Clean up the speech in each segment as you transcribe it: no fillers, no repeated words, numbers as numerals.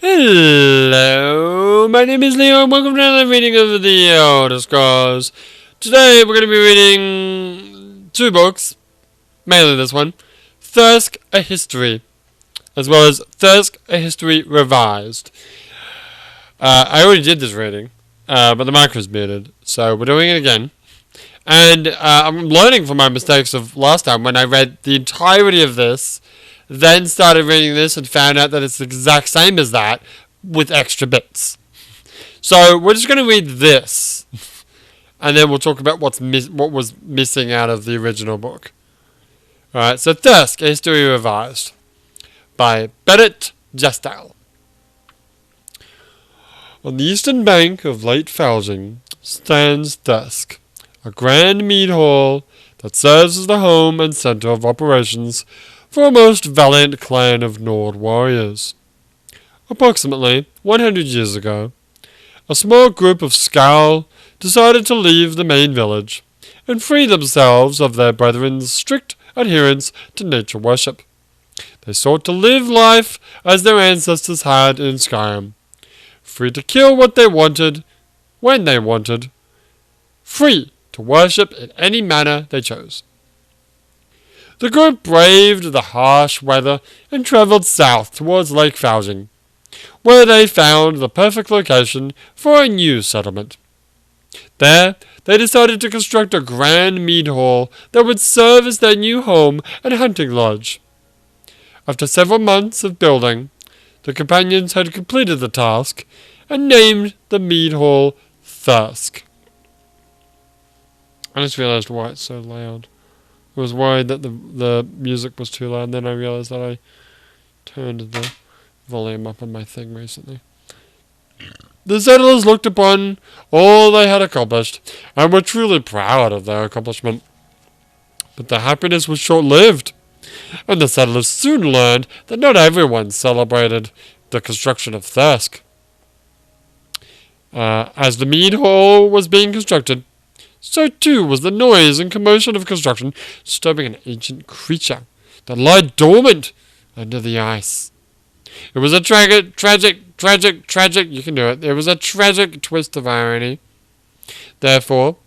Hello, my name is Leo and welcome to another reading of the Elder Scrolls. Today we're going to be reading two books, mainly this one, Thirsk, A History, as well as Thirsk, A History Revised. I already did this reading, but the mic was muted, so we're doing it again. And I'm learning from my mistakes of last time when I read the entirety of this, then started reading this and found out that it's the exact same as that with extra bits. So we're just going to read this, and then we'll talk about what was missing out of the original book. Alright, so Thirsk, A History Revised by Bennett Jestal. On the eastern bank of Lake Falging stands Thirsk, a grand mead hall that serves as the home and center of operations for a most valiant clan of Nord warriors. Approximately 100 years ago, a small group of Skal decided to leave the main village and free themselves of their brethren's strict adherence to nature worship. They sought to live life as their ancestors had in Skyrim, free to kill what they wanted, when they wanted, free to worship in any manner they chose. The group braved the harsh weather and travelled south towards Lake Falging, where they found the perfect location for a new settlement. There, they decided to construct a grand mead hall that would serve as their new home and hunting lodge. After several months of building, the companions had completed the task and named the mead hall Thirsk. I just realised why it's so loud. I was worried that the music was too loud, and then I realised that I turned the volume up on my thing recently. The settlers looked upon all they had accomplished, and were truly proud of their accomplishment. But their happiness was short-lived, and the settlers soon learned that not everyone celebrated the construction of Thirsk. As the mead hall was being constructed, so too was the noise and commotion of construction disturbing an ancient creature that lay dormant under the ice. It was a tragic, you can do it. It was a tragic twist of irony. Therefore,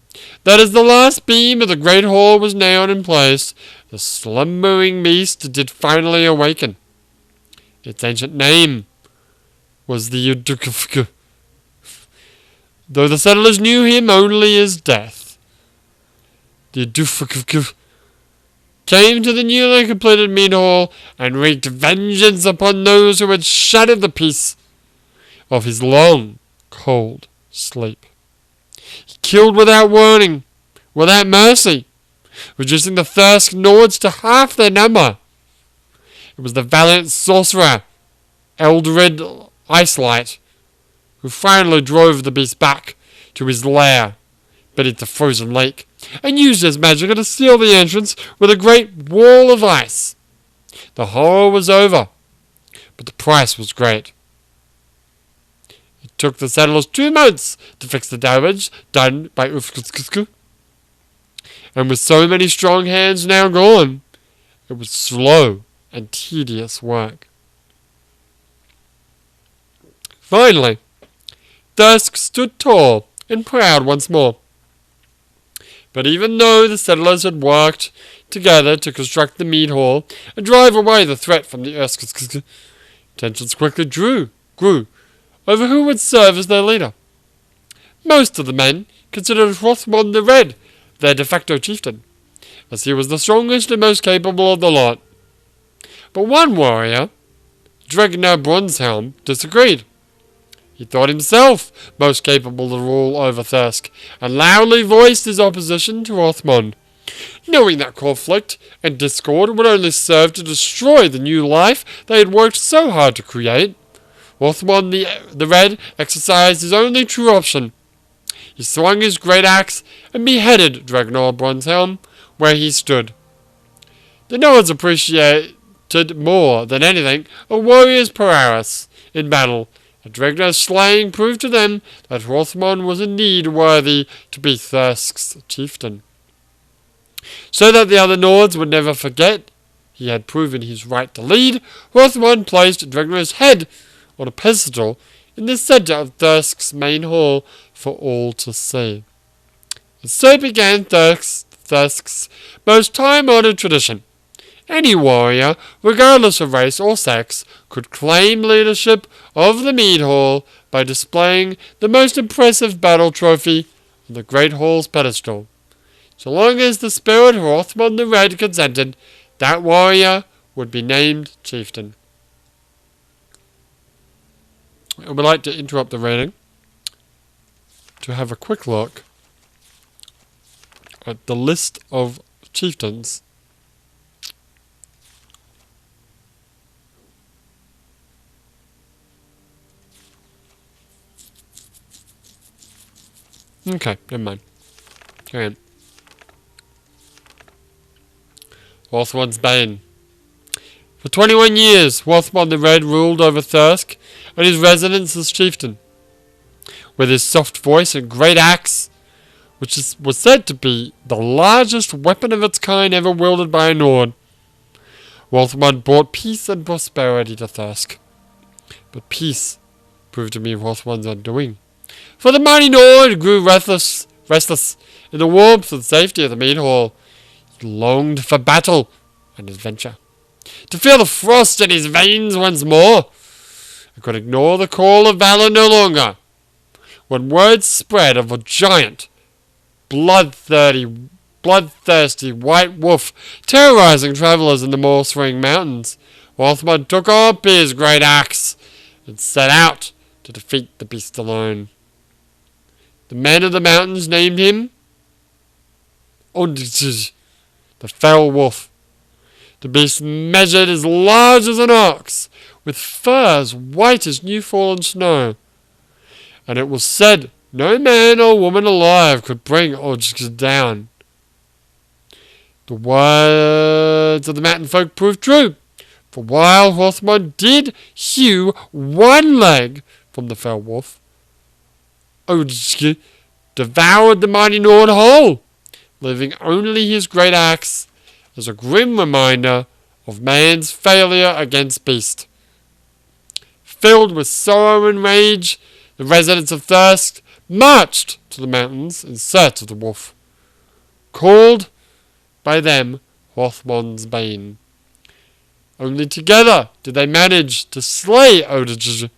that as the last beam of the great hall was nailed in place, the slumbering beast did finally awaken. Its ancient name was the Udukufku, though the settlers knew him only as Death. The Udukufku came to the newly completed mead hall and wreaked vengeance upon those who had shattered the peace of his long, cold sleep. He killed without warning, without mercy, reducing the Thirsk Nords to half their number. It was the valiant sorcerer, Eldred Icelight, who finally drove the beast back to his lair beneath the frozen lake, and used his magic to seal the entrance with a great wall of ice. The horror was over, but the price was great. It took the settlers 2 months to fix the damage done by Ufkuskusku, and with so many strong hands now gone, it was slow and tedious work. Finally, Thirsk stood tall and proud once more. But even though the settlers had worked together to construct the mead hall and drive away the threat from the Erskine, tensions quickly grew over who would serve as their leader. Most of the men considered Hrothmond the Red their de facto chieftain, as he was the strongest and most capable of the lot. But one warrior, Dregnar Bronshelm, disagreed. He thought himself most capable to rule over Thirsk, and loudly voiced his opposition to Hrothmond, knowing that conflict and discord would only serve to destroy the new life they had worked so hard to create. Hrothmond the Red exercised his only true option. He swung his great axe and beheaded Dregnar Bronshelm where he stood. The Nords appreciated more than anything a warrior's prowess in battle, and Dregnar's slaying proved to them that Hrothmond was indeed worthy to be Thirsk's chieftain. So that the other Nords would never forget he had proven his right to lead, Hrothmond placed Dregnar's head on a pedestal in the centre of Thirsk's main hall for all to see. And so began Thirsk's most time-honoured tradition. Any warrior, regardless of race or sex, could claim leadership of the mead hall by displaying the most impressive battle trophy on the Great Hall's pedestal. So long as the spirit Hrothmund the Red consented, that warrior would be named chieftain. I would like to interrupt the reading to have a quick look at the list of chieftains Okay, never mind. Carry on. Hrothmund's Bane. For 21 years, Hrothmund the Red ruled over Thirsk and his residence as chieftain. With his soft voice and great axe, which was said to be the largest weapon of its kind ever wielded by a Nord, Hrothmund brought peace and prosperity to Thirsk. But peace proved to be Hrothmund's undoing. For the mighty Nord grew restless in the warmth and safety of the mead hall. He longed for battle and adventure, to feel the frost in his veins once more, and could ignore the call of valor no longer. When word spread of a giant, bloodthirsty white wolf terrorizing travellers in the Morswing Mountains, Hrothmund took up his great axe and set out to defeat the beast alone. The men of the mountains named him the fell wolf. The beast measured as large as an ox, with fur as white as new-fallen snow. And it was said no man or woman alive could bring Odgr down. The words of the mountain folk proved true, for while Hrothmund did hew one leg from the fell wolf, Odgr devoured the mighty Nord whole, leaving only his great axe as a grim reminder of man's failure against beast. Filled with sorrow and rage, the residents of Thirsk marched to the mountains in search of the wolf, called by them Hrothmund's Bane. Only together did they manage to slay Odgr,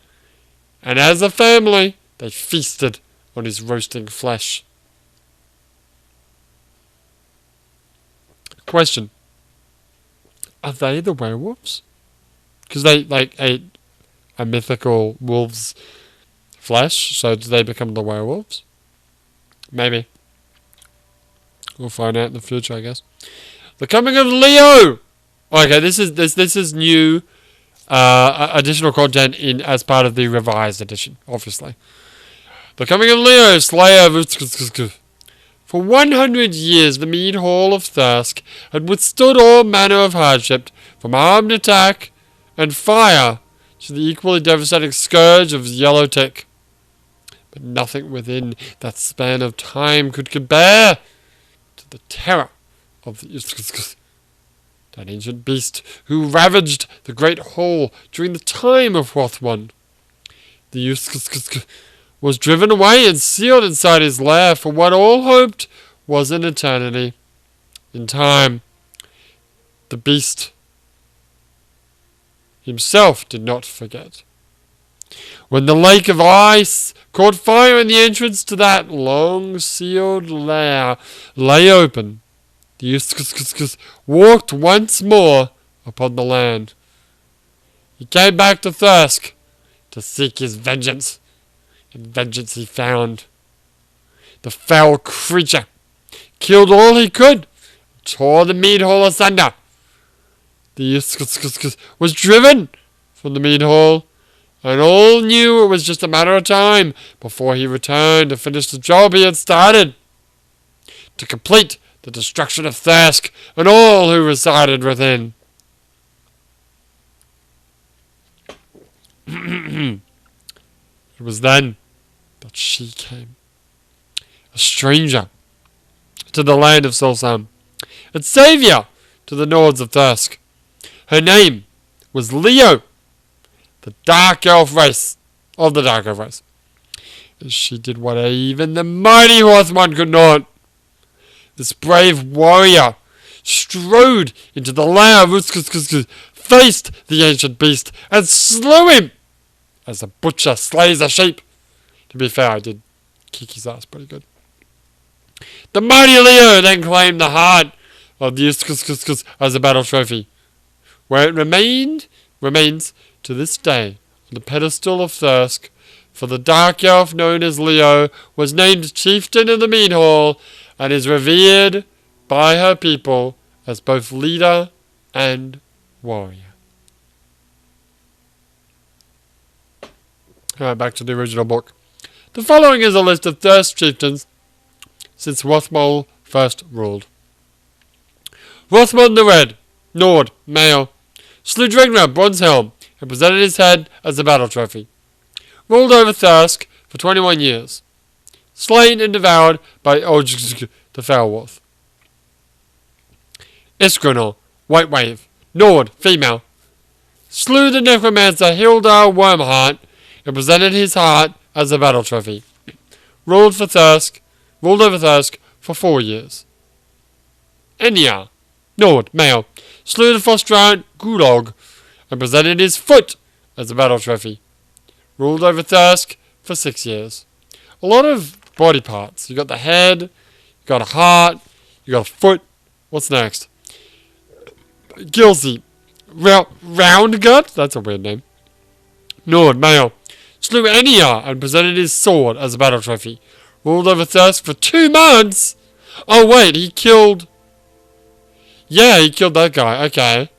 and as a family they feasted on his roasting flesh. Question: are they the werewolves? Because they ate a mythical wolf's flesh, so do they become the werewolves? Maybe. We'll find out in the future, I guess. The coming of Leo. Okay, this is new additional content as part of the revised edition, obviously. The coming of Leo, Slayer of... For 100 years, the Mead Hall of Thirsk had withstood all manner of hardship, from armed attack and fire to the equally devastating scourge of yellow tick. But nothing within that span of time could compare to the terror of that ancient beast who ravaged the great hall during the time of Hrothmund. The was driven away and sealed inside his lair for what all hoped was an eternity. In time, the beast himself did not forget. When the lake of ice caught fire in the entrance to that long-sealed lair lay open, the walked once more upon the land. He came back to Thirsk to seek his vengeance. And vengeance he found. The foul creature killed all he could, tore the mead hall asunder. The was driven from the mead hall, and all knew it was just a matter of time before he returned to finish the job he had started, to complete the destruction of Thirsk and all who resided within. It was then that she came, a stranger to the land of Solsam, and saviour to the Nords of Thirsk. Her name was Leo, the Dark Elf race of the Dark Elf race. She did what even the mighty Horseman could not. This brave warrior strode into the lair of Usk, faced the ancient beast, and slew him as a butcher slays a sheep. To be fair, I did kick his ass pretty good. The mighty Leo then claimed the heart of the Usk as a battle trophy, where it remains to this day on the pedestal of Thirsk. For the dark elf known as Leo was named chieftain of the mead hall and is revered by her people as both leader and warrior. Alright, back to the original book. The following is a list of Thirsk chieftains since Rothmol first ruled. Rothmon the Red, Nord, male, slew Dregnar, bronze helm, and presented his head as a battle trophy. Ruled over Thirsk for 21 years. Slain and devoured by the Foulwolf. Iskranor, White Wave, Nord, female. Slew the necromancer Hildar Wormheart and presented his heart as a battle trophy. Ruled over Thirsk for 4 years. Enya, Nord, male. Slew the frost giant Gulog and presented his foot as a battle trophy. Ruled over Thirsk for 6 years. A lot of body parts. You got the head, you got a heart, you got a foot. What's next? Gilsey. Roundgut? That's a weird name. Nord, male. Slew Enya and presented his sword as a battle trophy. Ruled over Thirsk for 2 months? Oh wait, he killed... Yeah, he killed that guy. Okay.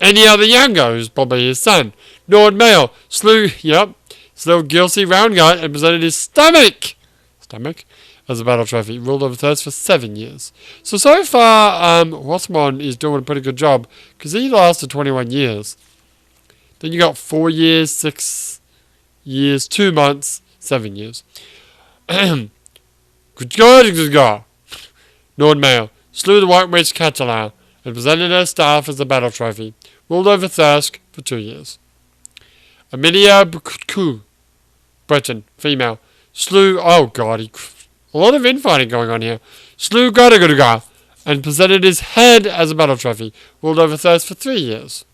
Enya the Younger, who's probably his son. Nord, male. Slew Gilsey Roundgut and presented his stomach as a battle trophy. Ruled over Thirsk for 7 years. So far, Rothmon is doing a pretty good job because he lasted 21 years. Then you got 4 years, 6 years, 2 months, 7 years. Good God. Nord, male. Slew the White Witch Catalan and presented her staff as a battle trophy. Ruled over Thirsk for 2 years. Amelia Bukku, Breton, female. Slew... Oh god, a lot of infighting going on here. Slew Gadaguduga and presented his head as a battle trophy. Ruled over Thirsk for 3 years.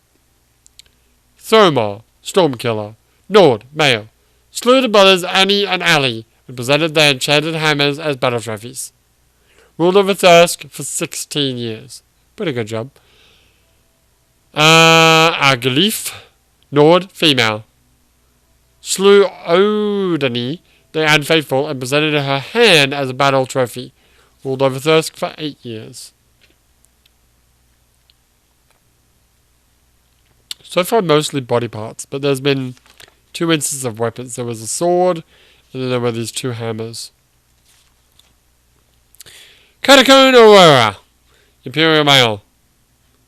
Thomar, Stormkiller, Nord, male. Slew the brothers Annie and Ali and presented their enchanted hammers as battle trophies. Ruled over Thirsk for 16 years. Pretty good job. Agalif, Nord, female. Slew Odani, the Unfaithful, and presented her hand as a battle trophy. Ruled over Thirsk for 8 years. So far, mostly body parts, but there's been 2 instances of weapons. There was a sword, and then there were these 2 hammers. Katakon Aurora, Imperial male.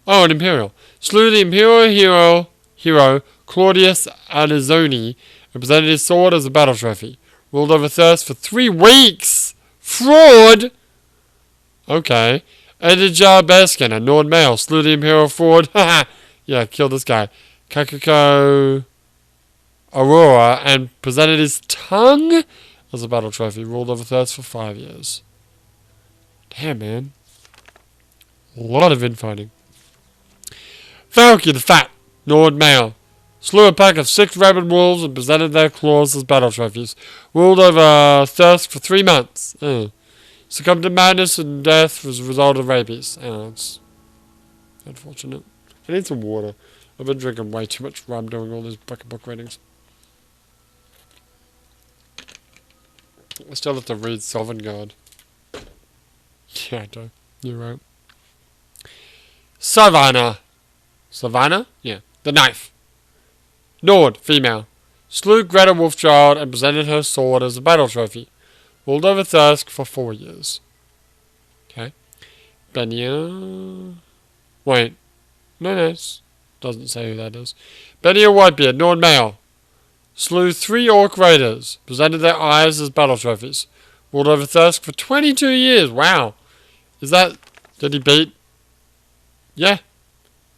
Oh, an Imperial. Slew the Imperial hero Claudius Anazzoni and presented his sword as a battle trophy. Ruled over Thirsk for 3 weeks. Fraud! Okay. Edgar Bearskin, a Nord male. Slew the Imperial fraud. Haha. Yeah, killed this guy. Kakako Aurora and presented his tongue as a battle trophy. Ruled over Thirsk for 5 years. Damn, man. A lot of infighting. Falky the Fat, Nord male. Slew a pack of 6 rabid wolves and presented their claws as battle trophies. Ruled over Thirsk for 3 months. Succumbed to madness and death as a result of rabies. It's unfortunate. I need some water. I've been drinking way too much rum doing all these book readings. I still have to read Sovngarde. Yeah, I do. You're right. Savannah. Savannah? Yeah. The Knife. Nord, female. Slew Greta Wolfchild and presented her sword as a battle trophy. Ruled over Thirsk for 4 years. Okay. Benya... Wait. No, it doesn't say who that is. Benya Whitebeard, Nord male. Slew 3 Orc Raiders. Presented their eyes as battle trophies. Ruled over Thirsk for 22 years. Wow. Is that... Did he beat... Yeah.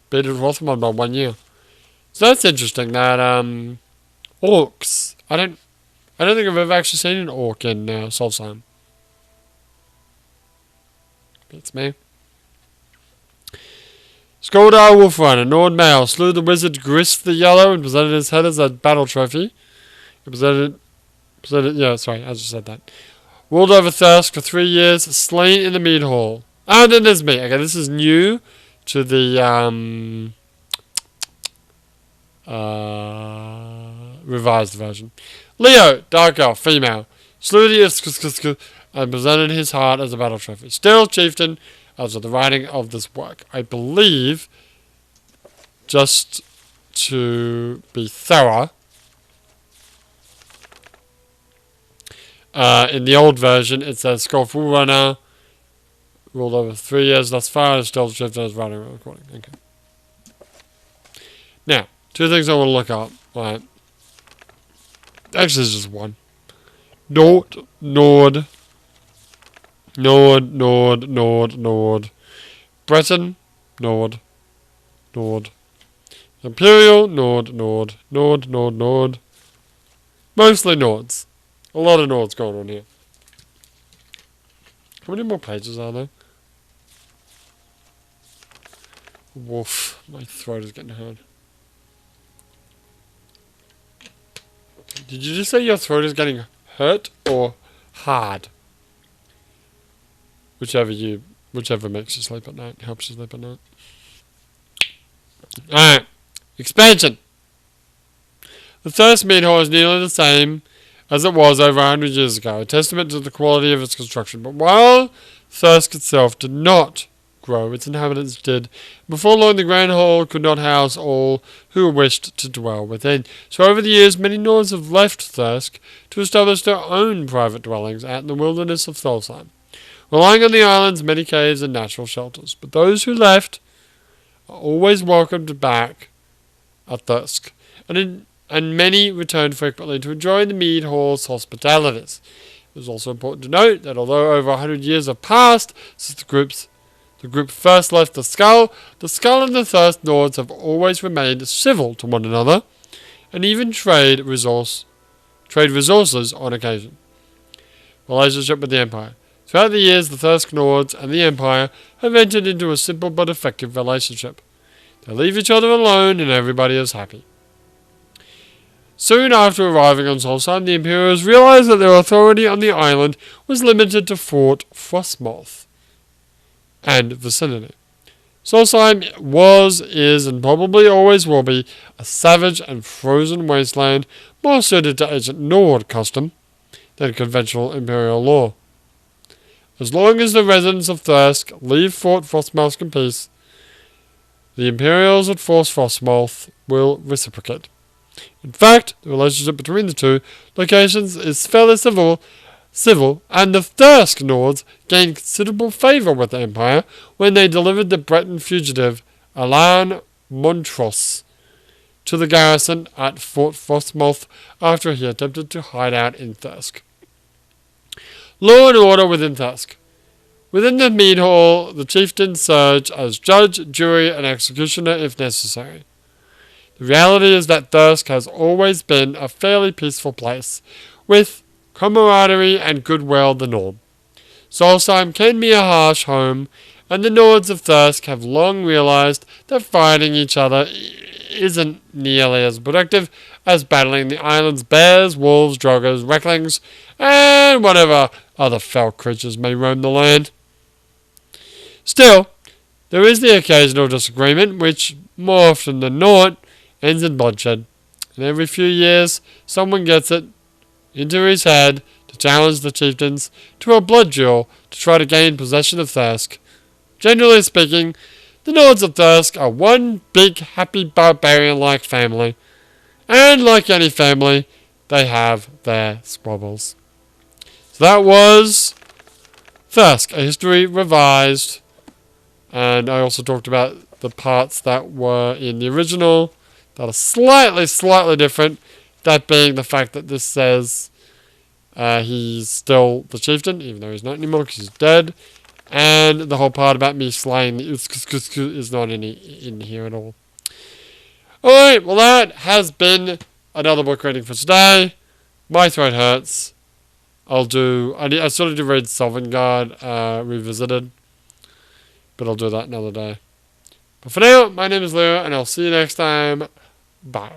Beat Rothmon by 1 year. So that's interesting. That orcs. I don't think I've ever actually seen an orc in Solstheim. That's me. Skoldar Wolfrun, a Nord male, slew the wizard Grist the Yellow and presented his head as a battle trophy. He presented, yeah, sorry, I just said that. Ruled over Thirsk for 3 years, slain in the mead hall. And then there's me. Okay, this is new to the revised version. Leo, dark elf, female, slew the Isk and presented his heart as a battle trophy. Still chieftain as of the writing of this work. I believe, just to be thorough, in the old version it says Skillful Runner, ruled over 3 years thus far, and still chieftain as writing and recording. Okay. Now, 2 things I want to look up. Right. Actually, there's just one. Nord. Breton, Nord. Imperial, Nord. Mostly Nords. A lot of Nords going on here. How many more pages are there? Woof, my throat is getting hard. Did you just say your throat is getting hurt or hard? Whichever makes you sleep at night, helps you sleep at night. Alright. Expansion. The Thirsk mead hall is nearly the same as it was over 100 years ago, a testament to the quality of its construction. But while Thirsk itself did not grow, its inhabitants did. Before long, the Grand Hall could not house all who wished to dwell within. So over the years, many Nords have left Thirsk to establish their own private dwellings out in the wilderness of Solstheim, relying on the island's many caves and natural shelters. But those who left are always welcomed back at Thirsk, and many returned frequently to enjoy the Mead Hall's hospitalities. It is also important to note that although over 100 years have passed since the group first left the Skull and the Thirsk Nords have always remained civil to one another, and even trade resources on occasion. Relationship with the Empire. Throughout the years, the Thirsk Nords and the Empire have entered into a simple but effective relationship. They leave each other alone and everybody is happy. Soon after arriving on Solstheim, the Imperials realized that their authority on the island was limited to Fort Frostmoth and vicinity. Solstheim was, is, and probably always will be a savage and frozen wasteland more suited to ancient Nord custom than conventional Imperial law. As long as the residents of Thirsk leave Fort Frostmoth in peace, the Imperials at Fort Frostmoth will reciprocate. In fact, the relationship between the two locations is fairly civil, and the Thirsk Nords gained considerable favour with the Empire when they delivered the Breton fugitive Alain Montrose to the garrison at Fort Frostmoth after he attempted to hide out in Thirsk. Law and order within Thirsk. Within the mead hall, the chieftains serve as judge, jury, and executioner if necessary. The reality is that Thirsk has always been a fairly peaceful place, with camaraderie and goodwill the norm. Solstheim can be a harsh home, and the Nords of Thirsk have long realized that fighting each other isn't nearly as productive as battling the island's bears, wolves, droggers, recklings, and whatever other fell creatures may roam the land. Still, there is the occasional disagreement, which, more often than not, ends in bloodshed, and every few years someone gets it into his head to challenge the chieftains to a blood duel to try to gain possession of Thirsk. Generally speaking, the Nords of Thirsk are one big happy barbarian-like family, and like any family, they have their squabbles. So that was Thirsk, a history revised, and I also talked about the parts that were in the original that are slightly different, that being the fact that this says he's still the chieftain, even though he's not anymore because he's dead, and the whole part about me slaying the is not in here at all. Alright, well that has been another book reading for today. My throat hurts. I still need to read Sovngarde Revisited. But I'll do that another day. But for now, my name is Leo, and I'll see you next time. Bye.